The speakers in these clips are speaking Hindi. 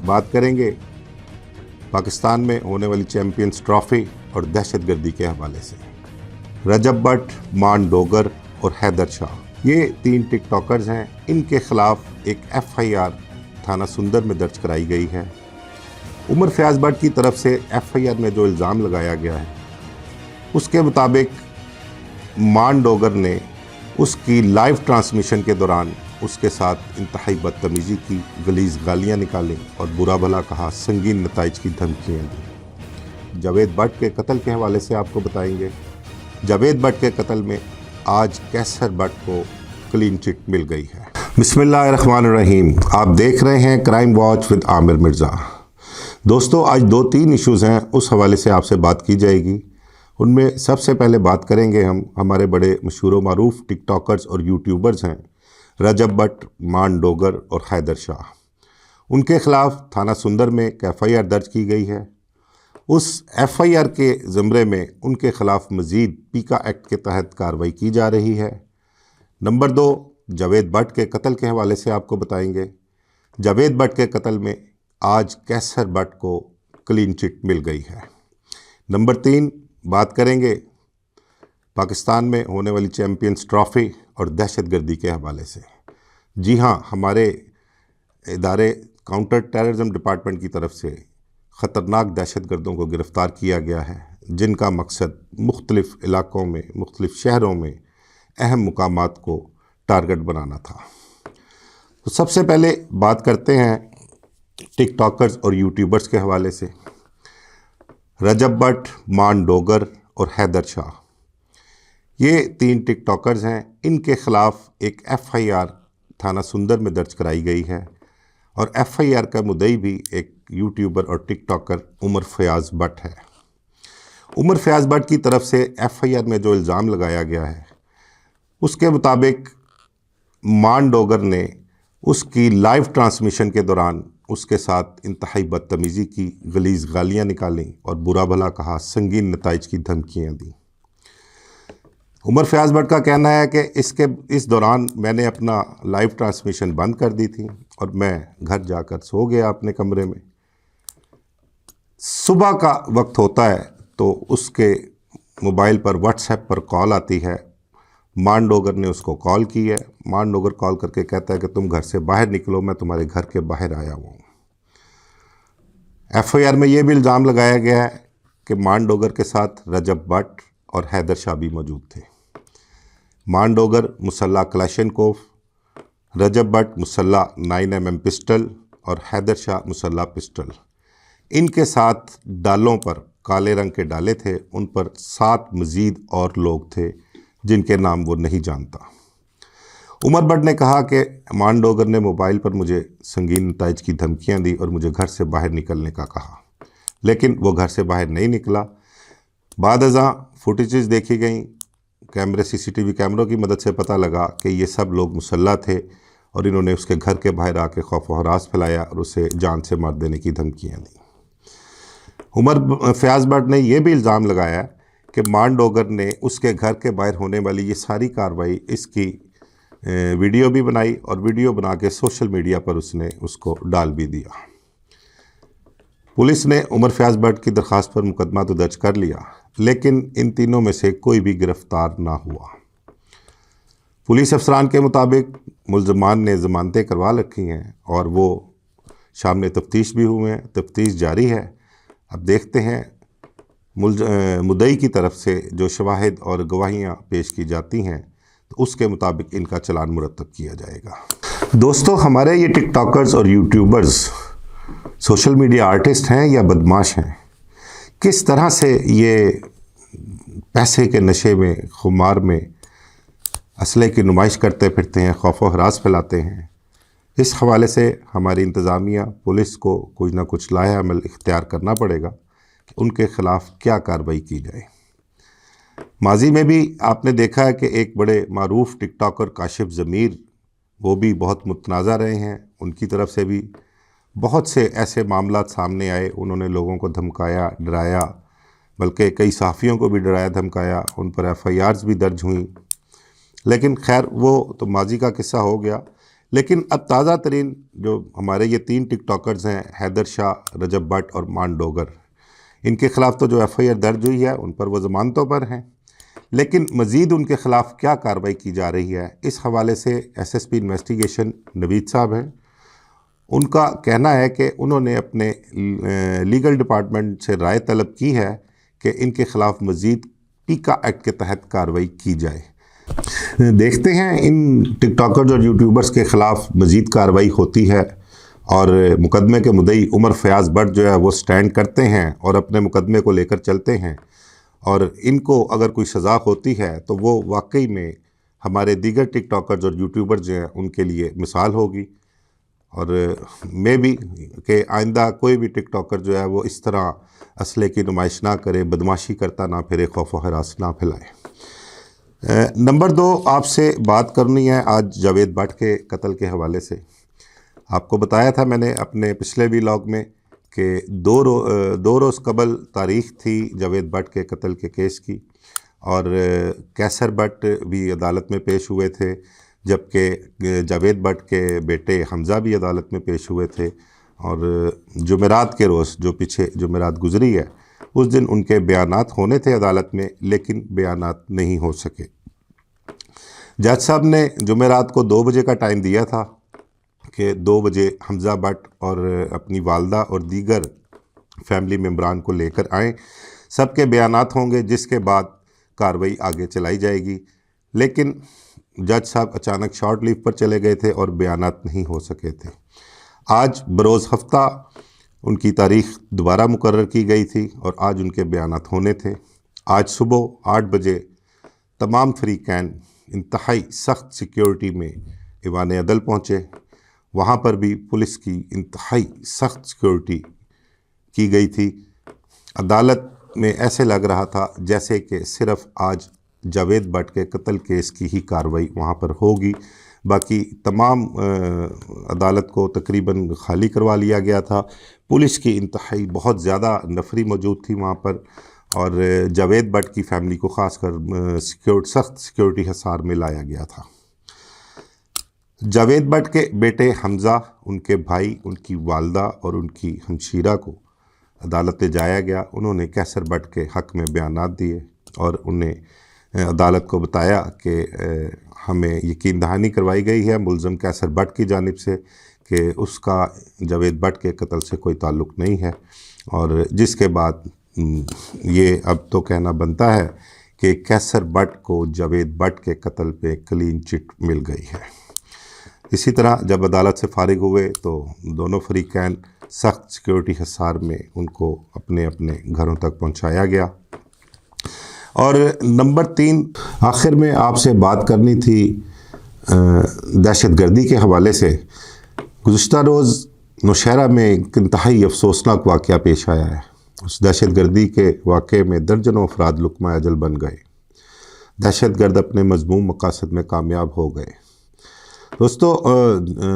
बात करेंगे पाकिस्तान में होने वाली चैम्पियंस ट्रॉफी और दहशतगर्दी के हवाले से। रजब भट्ट, मान डोगर और हैदर शाह ये 3 टिकटॉकर्स हैं। इनके खिलाफ एक FIR थाना सुंदर में दर्ज कराई गई है। उमर फयाज भट्ट की तरफ से FIR में जो इल्ज़ाम लगाया गया है उसके मुताबिक मान डोगर ने उसकी लाइव ट्रांसमिशन के दौरान उसके साथ इंतहाई बदतमीज़ी की, गलीज़ गालियाँ निकाली और बुरा भला कहा, संगीन नताइज की धमकियाँ दी। जावेद भट्ट के कत्ल के हवाले से आपको बताएंगे। जावेद भट्ट के कत्ल में आज कैसर भट्ट को क्लीन चिट मिल गई है। बिस्मिल्लाहिर्रहमानिर्रहीम। आप देख रहे हैं crime watch with Aamir Mirza. दोस्तों, आज 2-3 इश्यूज़ हैं, उस हवाले से आपसे बात की जाएगी। उनमें सबसे पहले बात करेंगे हम हमारे बड़े मशहूर व मारूफ टिकटॉकर्स और यूट्यूबर्स हैं रजब भट्ट, मान डोगर और हैदर शाह। उनके ख़िलाफ़ थाना सुंदर में एक FIR दर्ज की गई है। उस FIR के ज़मरे में उनके ख़िलाफ़ मज़ीद पीका एक्ट के तहत कार्रवाई की जा रही है। नंबर 2, जावेद भट्ट के कत्ल के हवाले से आपको बताएंगे। जावेद भट्ट के कत्ल में आज कैसर भट्ट को क्लीन चिट मिल गई है। नंबर 3, बात करेंगे पाकिस्तान में होने वाली चैम्पियंस ट्रॉफी और दहशतगर्दी के हवाले से। जी हाँ, हमारे इदारे काउंटर टेररिज्म डिपार्टमेंट की तरफ से ख़तरनाक दहशतगर्दों को गिरफ़्तार किया गया है, जिनका मकसद मुख्तलिफ़ इलाक़ों में, मुख्तलिफ़ शहरों में अहम मुकामात को टारगेट बनाना था। तो सबसे पहले बात करते हैं टिकटॉकर्स और यूट्यूबर्स के हवाले से। रजब भट्ट, मान डोगर और हैदर शाह ये 3 टिकटॉकर्स हैं। इनके ख़िलाफ़ एक FIR थाना सुंदर में दर्ज कराई गई है और FIR का मुद्दई भी एक यूट्यूबर और टिकटॉकर उमर फयाज भट्ट है। उमर फयाज भट्ट की तरफ से FIR में जो इल्ज़ाम लगाया गया है उसके मुताबिक मान डोगर ने उसकी लाइव ट्रांसमिशन के दौरान उसके साथ इंतहाई बदतमीज़ी की, गलीज़ गालियाँ निकाली और बुरा भला कहा, संगीन नताइज की धमकियाँ दी। उमर फयाज भट्ट का कहना है कि इस दौरान मैंने अपना लाइव ट्रांसमिशन बंद कर दी थी और मैं घर जाकर सो गया अपने कमरे में। सुबह का वक्त होता है तो उसके मोबाइल पर WhatsApp पर कॉल आती है। मान डोगर ने उसको कॉल की है। मान डोगर कॉल करके कहता है कि तुम घर से बाहर निकलो, मैं तुम्हारे घर के बाहर आया हुआ हूँ। FIR में ये भी इल्ज़ाम लगाया गया है कि मान डोगर के साथ रजब भट्ट और हैदर शाह भी मौजूद थे। मान डोगर मुसल्ला क्लैशनकोफ, रजब भट्ट मुसल्ला 9mm पिस्टल और हैदर शाह मुसल्ला पिस्टल। इनके साथ डालों पर काले रंग के डाले थे, उन पर 7 मज़ीद और लोग थे जिनके नाम वो नहीं जानता। उमर भट्ट ने कहा कि मान डोगर ने मोबाइल पर मुझे संगीन नताइज की धमकियां दी और मुझे घर से बाहर निकलने का कहा, लेकिन वो घर से बाहर नहीं निकला। बाद अज़ां फुटेजेस देखी गई, CCTV कैमरों की मदद से पता लगा कि ये सब लोग मुसल्ला थे और इन्होंने उसके घर के बाहर आके खौफ व हरास फैलाया और उसे जान से मार देने की धमकियाँ दी। उमर फयाज भट्ट ने यह भी इल्ज़ाम लगाया कि मान डोगर ने उसके घर के बाहर होने वाली ये सारी कार्रवाई, इसकी वीडियो भी बनाई और वीडियो बना के सोशल मीडिया पर उसने उसको डाल भी दिया। पुलिस ने उमर फयाज भट्ट की दरख्वास्त पर मुकदमा तो दर्ज कर लिया, लेकिन इन तीनों में से कोई भी गिरफ्तार ना हुआ। पुलिस अफसरान के मुताबिक मुल्ज़मान ने ज़मानतें करवा रखी हैं और वो सामने तफ्तीश भी हुए हैं, तफ्तीश जारी है। अब देखते हैं मुद्दई की तरफ से जो शवाहिद और गवाहियाँ पेश की जाती हैं तो उसके मुताबिक इनका चालान मुरतब किया जाएगा। दोस्तों, हमारे ये टिकटॉकर्स और यूट्यूबर्स सोशल मीडिया आर्टिस्ट हैं या बदमाश हैं? किस तरह से ये पैसे के नशे में, खुमार में असले की नुमाइश करते फिरते हैं, खौफ व हरास फैलाते हैं। इस हवाले से हमारी इंतज़ामिया, पुलिस को कुछ ना कुछ लाया अमल इख्तियार करना पड़ेगा कि उनके ख़िलाफ़ क्या कार्रवाई की जाए। माजी में भी आपने देखा है कि एक बड़े मारूफ टिकटॉकर काशिफ ज़मीर, वो भी बहुत मुतनाज़ा रहे हैं। उनकी तरफ से भी बहुत से ऐसे मामला सामने आए, उन्होंने लोगों को धमकाया, डराया, बल्कि कई सहाफ़ियों को भी डराया धमकाया, उन पर FIRs भी दर्ज हुई। लेकिन खैर वो तो माजी का किस्सा हो गया। लेकिन अब ताज़ा तरीन जो हमारे ये 3 टिकटॉकर्स हैं, हैदर शाह, रजब भट्ट और मान डोगर, इनके ख़िलाफ़ तो जो FIR दर्ज हुई है उन पर वो ज़मानतों पर हैं, लेकिन मज़ीद उनके ख़िलाफ़ क्या कार्रवाई की जा रही है, इस हवाले से SSP इन्वेस्टिगेशन नवीद साहब हैं। उनका कहना है कि उन्होंने अपने लीगल डिपार्टमेंट से राय तलब की है कि इनके ख़िलाफ़ मज़ीद पीका एक्ट के तहत कार्रवाई की जाए। देखते हैं इन टिकटॉकर्स और यूट्यूबर्स के ख़िलाफ़ मज़ीद कार्रवाई होती है और मुकदमे के मुद्दई उमर फयाज़ भट्ट जो है वो स्टैंड करते हैं और अपने मुकदमे को लेकर चलते हैं, और इनको अगर कोई सज़ा होती है तो वो वाकई में हमारे दीगर टिकटॉकर्स और यूट्यूबर्स जो हैं उनके लिए मिसाल होगी। और मे भी कि आइंदा कोई भी टिकटॉकर जो है वो इस तरह असले की नुमाइश ना करे, बदमाशी करता ना फिरे, खौफ व हरास ना फैलाए। नंबर 2, आपसे बात करनी है आज जावेद भट्ट के कत्ल के हवाले से। आपको बताया था मैंने अपने पिछले व्लॉग में कि दो रोज़ कबल तारीख़ थी जावेद भट्ट के कत्ल के केस की, और कैसर भट्ट भी अदालत में पेश हुए थे, जबकि जावेद भट्ट के बेटे हमज़ा भी अदालत में पेश हुए थे। और जुमेरात के रोज़, जो पीछे जुमेरात गुज़री है, उस दिन उनके बयानात होने थे अदालत में, लेकिन बयानात नहीं हो सके। जज साहब ने जुमेरात को 2 बजे का टाइम दिया था कि 2 बजे हमज़ा भट्ट और अपनी वालदा और दीगर फैमिली मेम्बरान को लेकर आएँ, सबके बयानात होंगे, जिसके बाद कार्रवाई आगे चलाई जाएगी। लेकिन जज साहब अचानक शॉर्ट लीव पर चले गए थे और बयानात नहीं हो सके थे। आज बरोज़ हफ्ता उनकी तारीख़ दोबारा मुकर्रर की गई थी और आज उनके बयानात होने थे। आज सुबह 8 बजे तमाम फ़रीक़ैन इंतहाई सख्त सिक्योरिटी में ईवान अदल पहुँचे। वहाँ पर भी पुलिस की इंतहाई सख्त सिक्योरिटी की गई थी। अदालत में ऐसे लग रहा था जैसे कि सिर्फ़ आज जावेद भट्ट के कत्ल केस की ही कार्रवाई वहाँ पर होगी। बाकी तमाम अदालत को तकरीबन खाली करवा लिया गया था। पुलिस की इंतहाई बहुत ज़्यादा नफरी मौजूद थी वहाँ पर, और जावेद भट्ट की फ़ैमिली को ख़ासकर सख्त सिक्योरिटी हिसार में लाया गया था। जावेद भट्ट के बेटे हमज़ा, उनके भाई, उनकी वालदा और उनकी हमशीरा को अदालत ले जाया गया। उन्होंने कैसर भट्ट के हक़ में बयानात दिए और उन्हें अदालत को बताया कि हमें यकीन दहानी करवाई गई है मुलज़म कैसर भट्ट की जानिब से कि उसका जावेद भट्ट के कत्ल से कोई ताल्लुक़ नहीं है, और जिसके बाद ये अब तो कहना बनता है कि कैसर भट्ट को जावेद भट्ट के कत्ल पे क्लीन चिट मिल गई है। इसी तरह जब अदालत से फारिग हुए तो दोनों फ़रीक़ैन सख्त सिक्योरिटी हिसार में उनको अपने अपने घरों तक पहुंचाया गया। और नंबर 3, आखिर में आपसे बात करनी थी दहशतगर्दी के हवाले से। गुज़िश्ता रोज़ नौशहरा में एक इंतहाई अफसोसनाक वाक़या पेश आया है। उस दहशतगर्दी के वाक़े में दर्जनों अफराद लुक़मा अजल बन गए। दहशतगर्द अपने मज़मूम मक़ासद में कामयाब हो गए। दोस्तों,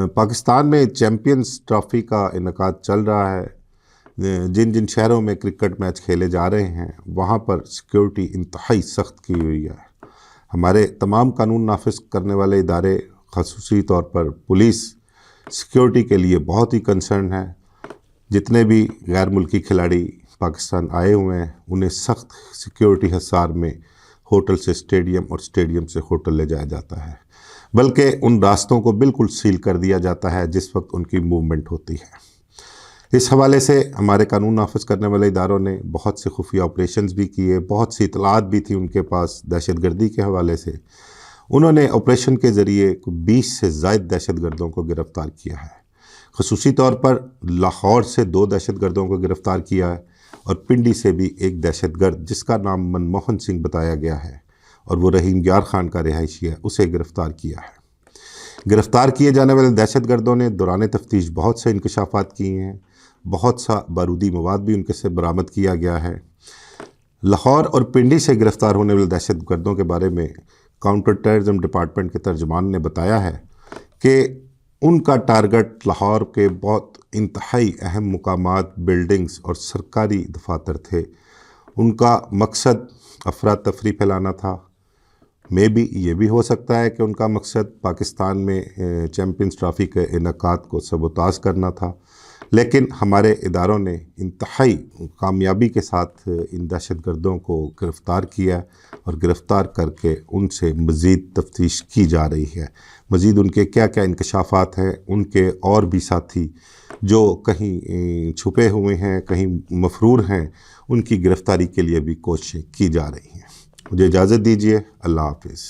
पाकिस्तान में चैम्पियंस ट्रॉफ़ी का इनकाद चल रहा है। जिन जिन शहरों में क्रिकेट मैच खेले जा रहे हैं वहाँ पर सिक्योरिटी इंतहाई सख्त की हुई है। हमारे तमाम कानून नाफिज करने वाले इदारे, ख़ुसूसी तौर पर पुलिस, सिक्योरिटी के लिए बहुत ही कंसर्न है। जितने भी गैर मुल्की खिलाड़ी पाकिस्तान आए हुए हैं उन्हें सख्त सिक्योरिटी हिसार में होटल से स्टेडियम और स्टेडियम से होटल ले जाया जाता है, बल्कि उन रास्तों को बिल्कुल सील कर दिया जाता है जिस वक्त उनकी मूवमेंट होती है। इस हवाले से हमारे कानून नाफिज करने वाले इदारों ने बहुत से खुफिया ऑपरेशंस भी किए, बहुत सी इतलात भी थी उनके पास दहशतगर्दी के हवाले से। उन्होंने ऑपरेशन के ज़रिए 20 से ज़ायद दहशतगर्दों को गिरफ़्तार किया है। ख़ुसूसी तौर पर लाहौर से 2 दहशतगर्दों को गिरफ़्तार किया है और पिंडी से भी एक दहशतगर्द जिसका नाम मनमोहन सिंह बताया गया है और वो रहीम यार खान का रिहायशी है, उसे गिरफ़्तार किया है। गिरफ़्तार किए जाने वाले दहशतगर्दों ने दौरान तफ्तीश बहुत से इंकशाफात किए हैं। बहुत सा बारूदी मवाद भी उनके से बरामद किया गया है। लाहौर और पिंडी से गिरफ़्तार होने वाले दहशतगर्दों के बारे में काउंटर टेररिज्म डिपार्टमेंट के तर्जुमान ने बताया है कि उनका टारगेट लाहौर के बहुत इंतहाई अहम मुकामात, बिल्डिंग्स और सरकारी दफातर थे। उनका मकसद अफरा तफरी फैलाना था। मे बी ये भी हो सकता है कि उनका मकसद पाकिस्तान में चैम्पियंस ट्रॉफ़ी के इनेकाद को सबोताज करना था, लेकिन हमारे इदारों ने इंतहाई कामयाबी के साथ इन दहशतगर्दों को गिरफ़्तार किया और गिरफ़्तार करके उनसे मज़ीद तफ्तीश की जा रही है। मज़ीद उनके क्या क्या इंकशाफात हैं, उनके और भी साथी जो कहीं छुपे हुए हैं, कहीं मफरूर हैं, उनकी गिरफ़्तारी के लिए भी कोशिशें की जा रही हैं। मुझे इजाज़त दीजिए। अल्लाह हाफ़िज़।